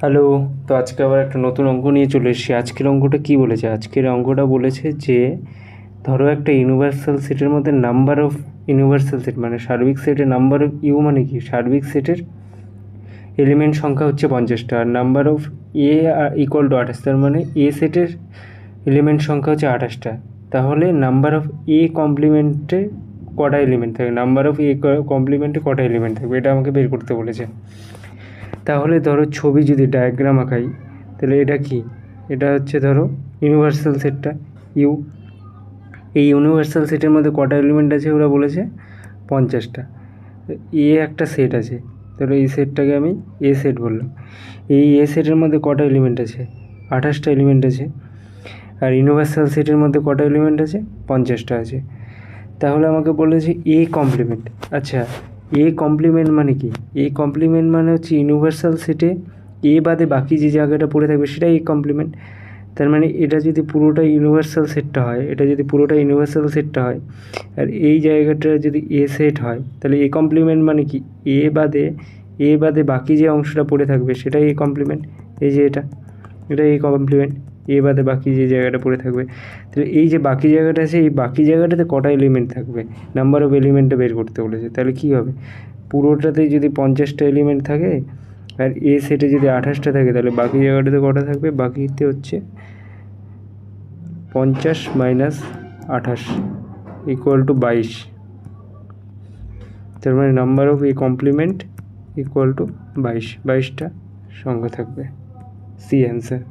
Hello. তো আজকে আবার একটা নতুন অঙ্ক নিয়ে চলে এসেছি। আজকের অঙ্কটা কী বলেছে? আজকের অঙ্কটা বলেছে যে ধরো একটা ইউনিভার্সাল সেটের মধ্যে নাম্বার অফ ইউনিভার্সাল সেট মানে সার্বিক সেটের নাম্বার অফ ইউ মানে কি, সার্বিক সেটের এলিমেন্ট সংখ্যা হচ্ছে 50টা, আর number of A equal to 28, তার মানে এ সেটের এলিমেন্ট সংখ্যা হচ্ছে 28টা। তাহলে নাম্বার অফ এ কমপ্লিমেন্টে কটা এলিমেন্ট থাকবে, নাম্বার অফ এ কমপ্লিমেন্টে কটা এলিমেন্ট থাকবে, এটা আমাকে বের করতে বলেছে। তাহলে ধরো ছবি যদি ডায়াগ্রাম আঁকাই, তাহলে এটা কি, এটা হচ্ছে ধরো ইউনিভার্সাল সেটটা ইউ। এই ইউনিভার্সাল সেটের মধ্যে কটা এলিমেন্ট আছে ওরা বলেছে 50টা। এ একটা সেট আছে, ধরো এই সেটটাকে আমি এ সেট বললাম। এই এ সেটের মধ্যে কটা এলিমেন্ট আছে? 28টা এলিমেন্ট আছে। আর ইউনিভার্সাল সেটের মধ্যে কটা এলিমেন্ট আছে? 50টা আছে। তাহলে আমাকে বলেছে এ কমপ্লিমেন্ট। আচ্ছা, এ কমপ্লিমেন্ট মানে কি? এ কমপ্লিমেন্ট মানে হচ্ছে ইউনিভার্সাল সেটে এ বাদে বাকি যে জায়গাটা পড়ে থাকবে সেটাই এ কমপ্লিমেন্ট। তার মানে এটা যদি পুরোটা ইউনিভার্সাল সেটটা হয়, এটা যদি পুরোটা ইউনিভার্সাল সেটটা হয়, আর এই জায়গাটা যদি এ সেট হয়, তাহলে এ কমপ্লিমেন্ট মানে কি? এ বাদে বাকি যে অংশটা পড়ে থাকবে সেটাই এ কমপ্লিমেন্ট। এই যে এটা এ কমপ্লিমেন্ট, এ বাদে বাকি যে জায়গাটা পড়ে থাকবে। তাহলে এই যে বাকি জায়গাটা আছে, এই বাকি জায়গাটাতে কটা এলিমেন্ট থাকবে, নাম্বার অফ এলিমেন্টটা বের করতে বলেছে। তাহলে কী হবে, পুরোটাতেই যদি 50টা এলিমেন্ট থাকে আর এ সেটে যদি 28টা থাকে, তাহলে বাকি জায়গাটাতে কটা থাকবে? বাকিতে হচ্ছে 50 মাইনাস 28 ইকুয়াল টু 22। তার মানে number of A complement equal to 22টা সংখ্যা থাকবে। C answer.